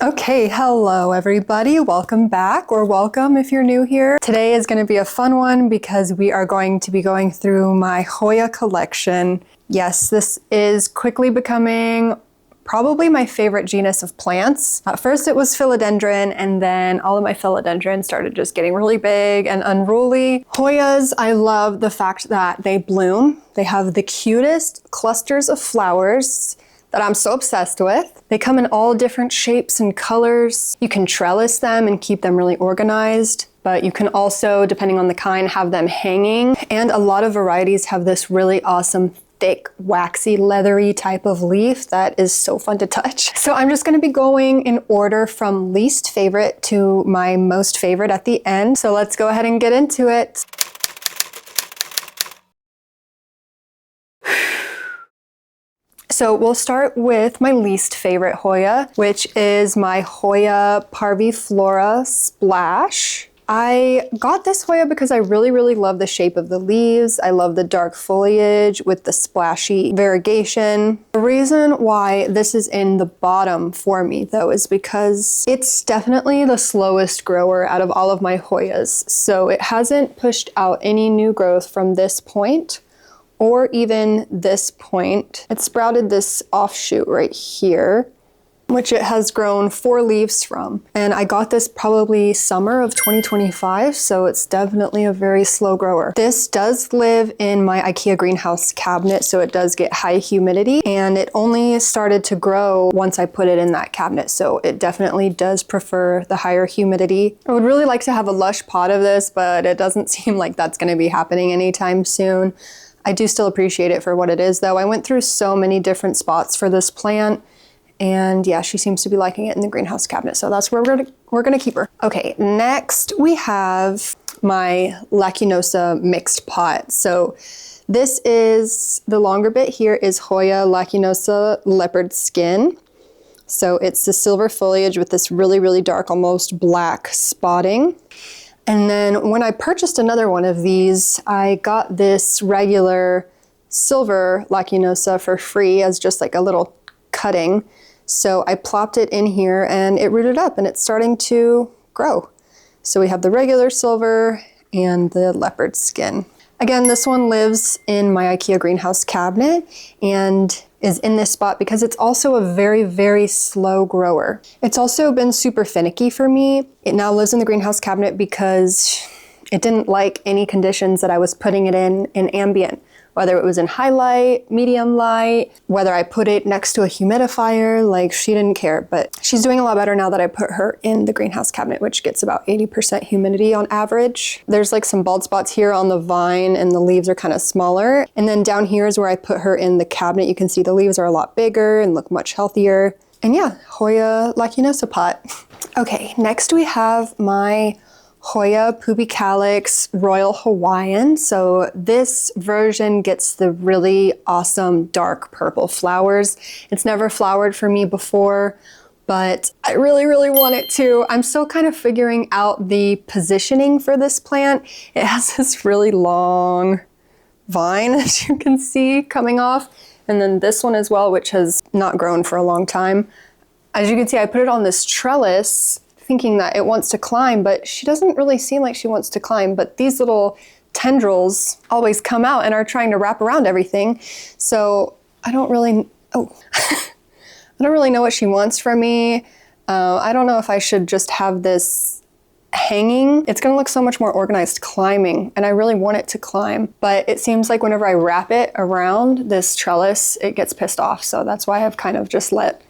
Okay, hello everybody. Welcome back, or welcome if you're new here. Today is going to be a fun one because we are going to be going through my Hoya collection. Yes, this is quickly becoming probably my favorite genus of plants. At first it was philodendron, and then all of my philodendrons started just getting really big and unruly. Hoyas, I love the fact that they bloom. They have the cutest clusters of flowers that I'm so obsessed with. They come in all different shapes and colors. You can trellis them and keep them really organized, but you can also, depending on the kind, have them hanging. And a lot of varieties have this really awesome thick, waxy, leathery type of leaf that is so fun to touch. So I'm just gonna be going in order from least favorite to my most favorite at the end. So let's go ahead and get into it. So we'll start with my least favorite Hoya, which is my Hoya parviflora splash. I got this Hoya because I really love the shape of the leaves. I love the dark foliage with the splashy variegation. The reason why this is in the bottom for me though is because it's definitely the slowest grower out of all of my Hoyas. So it hasn't pushed out any new growth from this point or even this point. It sprouted this offshoot right here, which it has grown 4 leaves from. And I got this probably summer of 2025, so it's definitely a very slow grower. This does live in my IKEA greenhouse cabinet, so it does get high humidity, and it only started to grow once I put it in that cabinet, so it definitely does prefer the higher humidity. I would really like to have a lush pot of this, but it doesn't seem like that's gonna be happening anytime soon. I do still appreciate it for what it is though. I went through so many different spots for this plant, and yeah, she seems to be liking it in the greenhouse cabinet, so that's where we're gonna keep her. Okay, next we have my Lacunosa mixed pot. So this is, the longer bit here is Hoya Lacunosa leopard skin. So it's the silver foliage with this really dark, almost black spotting. And then when I purchased another one of these, I got this regular silver Lacunosa for free as just like a little cutting. So I plopped it in here and it rooted up and it's starting to grow. So we have the regular silver and the leopard skin. Again, this one lives in my IKEA greenhouse cabinet and is in this spot because it's also a very slow grower. It's also been super finicky for me. It now lives in the greenhouse cabinet because it didn't like any conditions that I was putting it in ambient, whether it was in high light, medium light, whether I put it next to a humidifier, like she didn't care. But she's doing a lot better now that I put her in the greenhouse cabinet, which gets about 80% humidity on average. There's like some bald spots here on the vine and the leaves are kind of smaller. And then down here is where I put her in the cabinet. You can see the leaves are a lot bigger and look much healthier. And yeah, Hoya Lacunosa pot. Okay, next we have my Hoya pubicalyx Royal Hawaiian. So this version gets the really awesome dark purple flowers. It's never flowered for me before, but I really want it to. I'm still kind of figuring out the positioning for this plant. It has this really long vine, as you can see, coming off. And then this one as well, which has not grown for a long time. As you can see, I put it on this trellis thinking that it wants to climb, but she doesn't really seem like she wants to climb, but these little tendrils always come out and are trying to wrap around everything. So I don't really, I don't really know what she wants from me. I don't know if I should just have this hanging. It's gonna look so much more organized climbing, and I really want it to climb, but it seems like whenever I wrap it around this trellis, it gets pissed off. So that's why I've kind of just let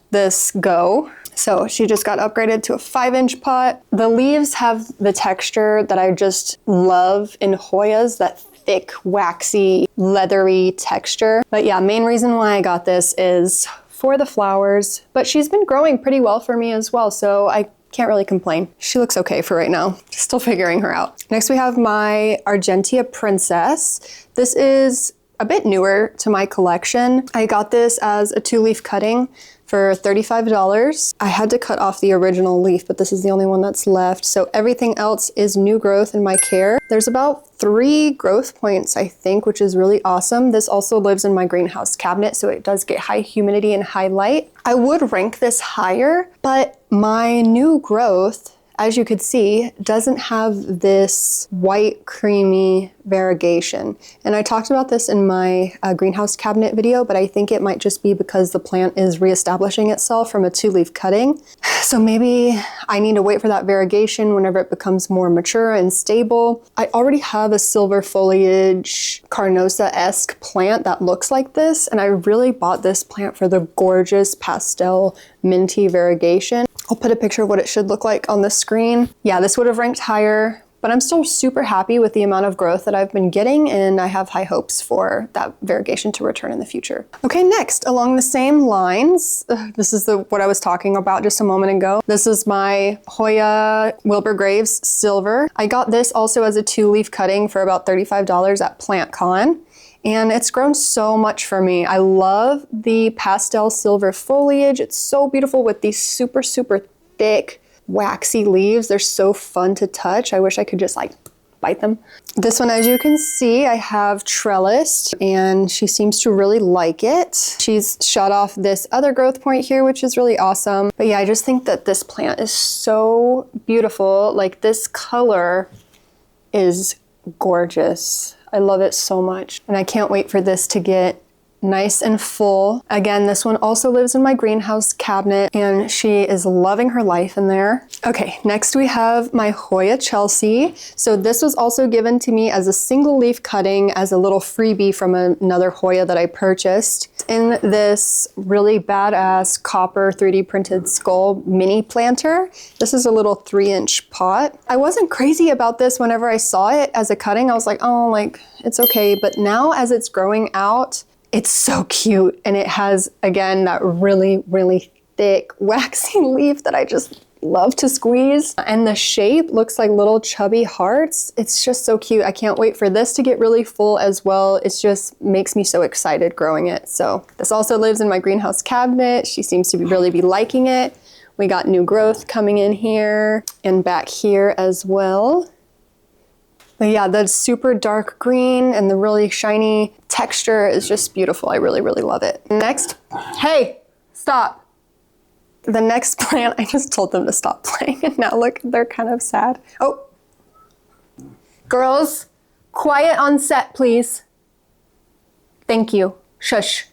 this go. So she just got upgraded to a 5-inch pot. The leaves have the texture that I just love in Hoyas, that thick, waxy, leathery texture. But yeah, main reason why I got this is for the flowers, but she's been growing pretty well for me as well, so I can't really complain. She looks okay for right now. Still figuring her out. Next we have my Argentia Princess. This is a bit newer to my collection. I got this as a 2-leaf cutting for $35. I had to cut off the original leaf, but this is the only one that's left. So everything else is new growth in my care. There's about 3 growth points, I think, which is really awesome. This also lives in my greenhouse cabinet, so it does get high humidity and high light. I would rank this higher, but my new growth, as you could see, doesn't have this white creamy variegation. And I talked about this in my greenhouse cabinet video, but I think it might just be because the plant is reestablishing itself from a 2-leaf cutting. So maybe I need to wait for that variegation whenever it becomes more mature and stable. I already have a silver foliage carnosa-esque plant that looks like this, and I really bought this plant for the gorgeous pastel minty variegation. I'll put a picture of what it should look like on the screen. Yeah, this would have ranked higher, but I'm still super happy with the amount of growth that I've been getting, and I have high hopes for that variegation to return in the future. Okay, next, along the same lines, this is what I was talking about just a moment ago. This is my Hoya Wilbur Graves Silver. I got this also as a 2-leaf cutting for about $35 at PlantCon. And it's grown so much for me. I love the pastel silver foliage. It's so beautiful with these super, super thick, waxy leaves. They're so fun to touch. I wish I could just like bite them. This one, as you can see, I have trellised, and she seems to really like it. She's shot off this other growth point here, which is really awesome. But yeah, I just think that this plant is so beautiful. Like, this color is gorgeous. I love it so much, and I can't wait for this to get nice and full. Again, this one also lives in my greenhouse cabinet, and she is loving her life in there. Okay, next we have my Hoya Chelsea. So this was also given to me as a single leaf cutting as a little freebie from another Hoya that I purchased. In this really badass copper 3D printed skull mini planter. This is a little 3-inch pot. I wasn't crazy about this whenever I saw it as a cutting. I was like, oh, like, it's okay. But now as it's growing out, it's so cute, and it has, again, that really, really thick, waxy leaf that I just love to squeeze. And the shape looks like little chubby hearts. It's just so cute. I can't wait for this to get really full as well. It just makes me so excited growing it. So this also lives in my greenhouse cabinet. She seems to really be liking it. We got new growth coming in here and back here as well. But yeah, the super dark green and the really shiny texture is just beautiful. I really, really love it. Next, hey, stop. The next plant, I just told them to stop playing, and now look, they're kind of sad. Oh, girls, quiet on set, please. Thank you. Shush.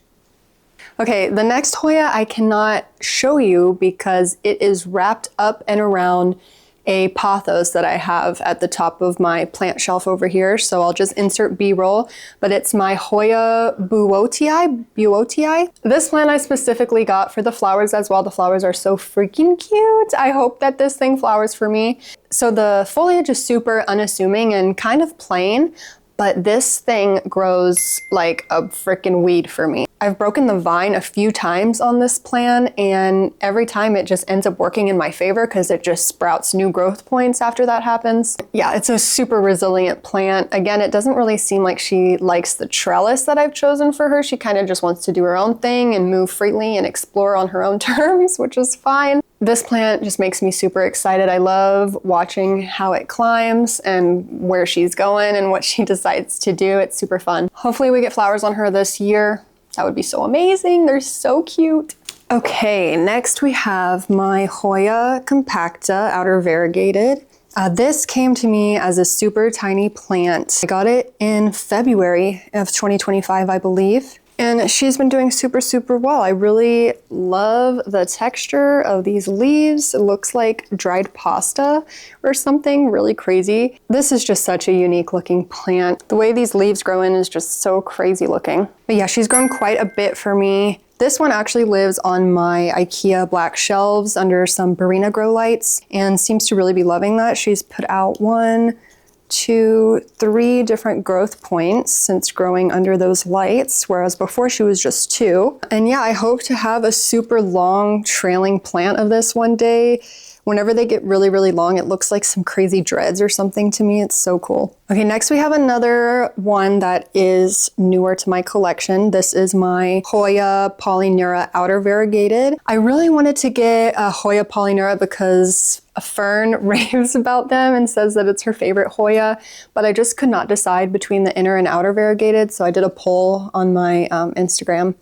Okay, the next Hoya I cannot show you because it is wrapped up and around a pothos that I have at the top of my plant shelf over here. So I'll just insert B-roll, but it's my Hoya buotii. This plant I specifically got for the flowers as well. The flowers are so freaking cute. I hope that this thing flowers for me. So the foliage is super unassuming and kind of plain, but this thing grows like a freaking weed for me. I've broken the vine a few times on this plant, and every time it just ends up working in my favor because it just sprouts new growth points after that happens. Yeah, it's a super resilient plant. Again, it doesn't really seem like she likes the trellis that I've chosen for her. She kind of just wants to do her own thing and move freely and explore on her own terms, which is fine. This plant just makes me super excited. I love watching how it climbs and where she's going and what she decides to do. It's super fun. Hopefully we get flowers on her this year. That would be so amazing. They're so cute. Okay, next we have my Hoya compacta, outer variegated. This came to me as a super tiny plant. I got it in February of 2025, I believe. And she's been doing super, super well. I really love the texture of these leaves. It looks like dried pasta or something really crazy. This is just such a unique looking plant. The way these leaves grow in is just so crazy looking. But yeah, she's grown quite a bit for me. This one actually lives on my IKEA black shelves under some Barina grow lights and seems to really be loving that. She's put out 1, 2, 3 different growth points since growing under those lights, whereas before she was just 2. And yeah, I hope to have a super long trailing plant of this one day Whenever they get really, really long, it looks like some crazy dreads or something to me. It's so cool. Okay, next we have another one that is newer to my collection. This is my Hoya Polyneura outer variegated. I really wanted to get a Hoya Polyneura because a Fern raves about them and says that it's her favorite Hoya, but I just could not decide between the inner and outer variegated, so I did a poll on my Instagram.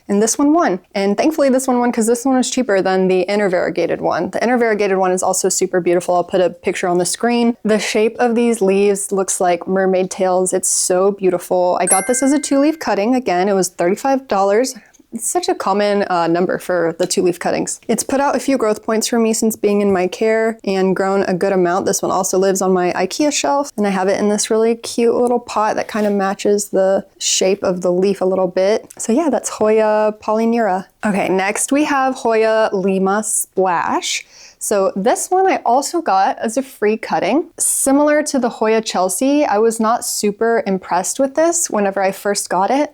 And this one won. And thankfully this one won because this one was cheaper than the inner variegated one. The inner variegated one is also super beautiful. I'll put a picture on the screen. The shape of these leaves looks like mermaid tails. It's so beautiful. I got this as a 2-leaf cutting. Again, it was $35. It's such a common number for the 2-leaf cuttings. It's put out a few growth points for me since being in my care and grown a good amount. This one also lives on my IKEA shelf, and I have it in this really cute little pot that kind of matches the shape of the leaf a little bit. So yeah, that's Hoya Polyneura. Okay, next we have Hoya Lima Splash. So this one I also got as a free cutting. Similar to the Hoya Chelsea, I was not super impressed with this whenever I first got it.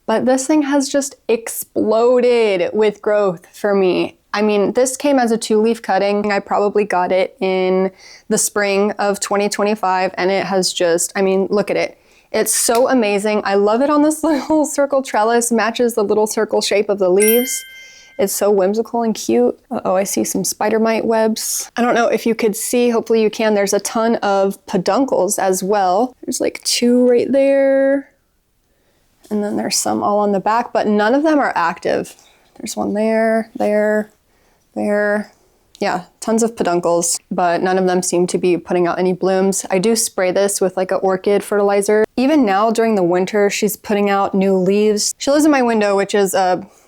But this thing has just exploded with growth for me. I mean, this came as a 2-leaf cutting. I probably got it in the spring of 2025, and it has just, I mean, look at it. It's so amazing. I love it on this little circle trellis, matches the little circle shape of the leaves. It's so whimsical and cute. Uh-oh, I see some spider mite webs. I don't know if you could see, hopefully you can. There's a ton of peduncles as well. There's like 2 right there. And then there's some all on the back, but none of them are active. There's one there, there. Yeah, tons of peduncles, but none of them seem to be putting out any blooms. I do spray this with like an orchid fertilizer. Even now during the winter, she's putting out new leaves. She lives in my window, which is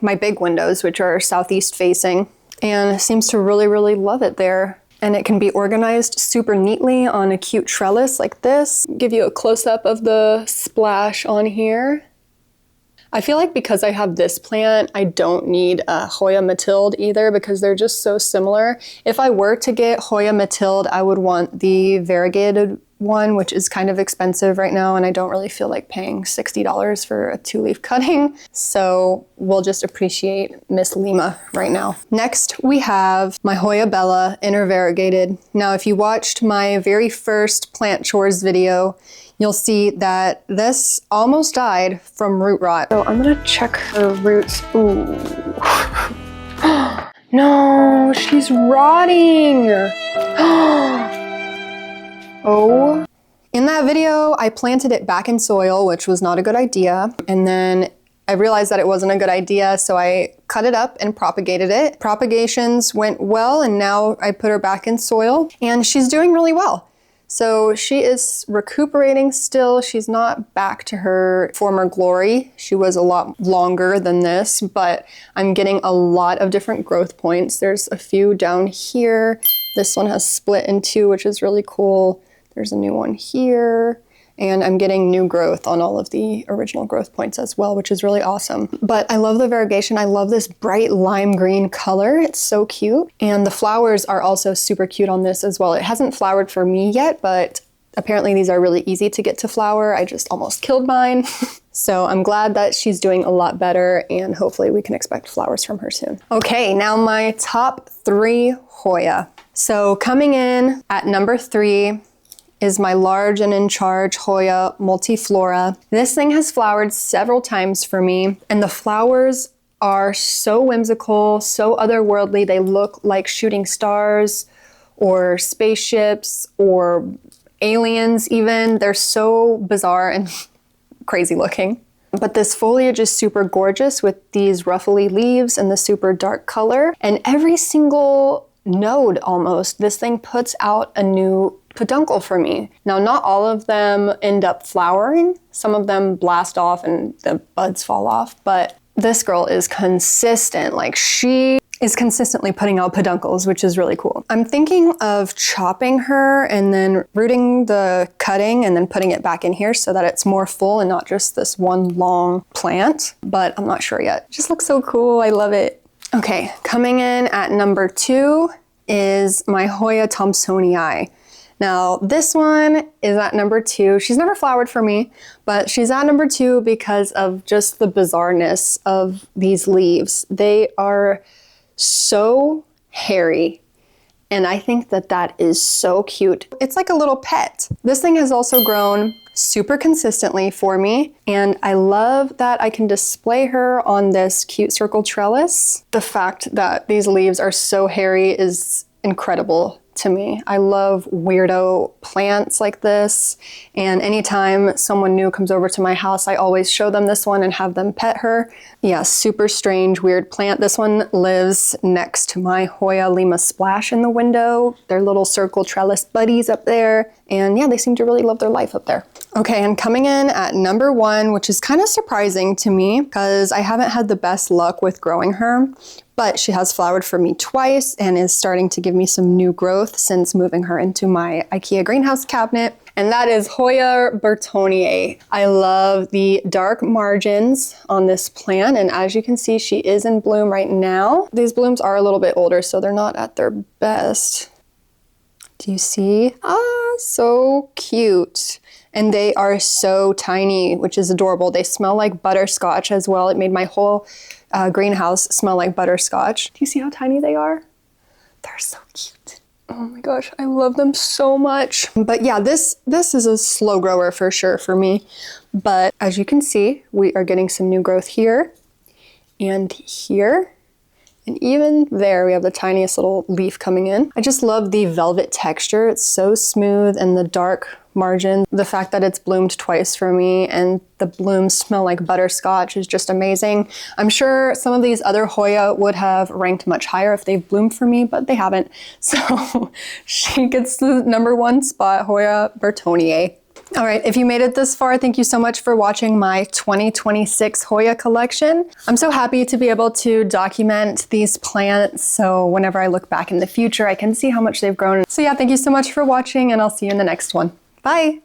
my big windows, which are southeast facing, and seems to really, really love it there. And it can be organized super neatly on a cute trellis like this. Give you a close-up of the splash on here. I feel like because I have this plant, I don't need a Hoya Mathilde either because they're just so similar. If I were to get Hoya Mathilde, I would want the variegated one, which is kind of expensive right now, and I don't really feel like paying $60 for a 2-leaf cutting. So we'll just appreciate Miss Lima right now. Next, we have my Hoya Bella inner variegated. Now, if you watched my very first plant chores video, you'll see that this almost died from root rot. So I'm gonna check her roots. Ooh. No, she's rotting. Oh. In that video, I planted it back in soil, which was not a good idea. And then I realized that it wasn't a good idea, so I cut it up and propagated it. Propagations went well, and now I put her back in soil, and she's doing really well. So she is recuperating still. She's not back to her former glory. She was a lot longer than this, but I'm getting a lot of different growth points. There's a few down here. This one has split in 2, which is really cool. There's a new one here. And I'm getting new growth on all of the original growth points as well, which is really awesome. But I love the variegation. I love this bright lime green color. It's so cute. And the flowers are also super cute on this as well. It hasn't flowered for me yet, but apparently these are really easy to get to flower. I just almost killed mine. So I'm glad that she's doing a lot better, and hopefully we can expect flowers from her soon. Okay, now my top 3 Hoya. So coming in at number 3 is my large and in charge Hoya multiflora. This thing has flowered several times for me, and the flowers are so whimsical, so otherworldly. They look like shooting stars or spaceships or aliens even. They're so bizarre and crazy looking. But this foliage is super gorgeous with these ruffly leaves and the super dark color. And every single node almost, this thing puts out a new peduncle for me. Now, not all of them end up flowering. Some of them blast off and the buds fall off, but this girl is consistent. Like, she is consistently putting out peduncles, which is really cool. I'm thinking of chopping her and then rooting the cutting and then putting it back in here so that it's more full and not just this one long plant, but I'm not sure yet. It just looks so cool. I love it. Okay, coming in at number 2 is my Hoya thomsonii. Now, this one is at number 2. She's never flowered for me, but she's at number 2 because of just the bizarreness of these leaves. They are so hairy And I think that that is so cute. It's like a little pet. This thing has also grown super consistently for me, and I love that I can display her on this cute circle trellis. The fact that these leaves are so hairy is incredible to me. I love weirdo plants like this, and anytime someone new comes over to my house, I always show them this one and have them pet her. Yeah, super strange, weird plant. This one lives next to my Hoya Lima splash in the window. They're little circle trellis buddies up there, and yeah, they seem to really love their life up there. Okay, and coming in at number 1, which is kind of surprising to me because I haven't had the best luck with growing her, but she has flowered for me twice and is starting to give me some new growth since moving her into my IKEA greenhouse cabinet. And that is Hoya burtoniae. I love the dark margins on this plant, and as you can see, she is in bloom right now. These blooms are a little bit older, so they're not at their best. Do you see? So cute. And they are so tiny, which is adorable. They smell like butterscotch as well. It made my whole greenhouse smell like butterscotch. Do you see how tiny they are? They're so cute. Oh my gosh, I love them so much. But yeah, this is a slow grower for sure for me. But as you can see, we are getting some new growth here and here. And even there, we have the tiniest little leaf coming in. I just love the velvet texture. It's so smooth, and the dark margin. The fact that it's bloomed twice for me and the blooms smell like butterscotch is just amazing. I'm sure some of these other Hoya would have ranked much higher if they've bloomed for me, but they haven't. So she gets the number 1 spot, Hoya burtoniae. All right, if you made it this far, thank you so much for watching my 2026 Hoya collection. I'm so happy to be able to document these plants, so whenever I look back in the future, I can see how much they've grown. So yeah, thank you so much for watching, and I'll see you in the next one. Bye.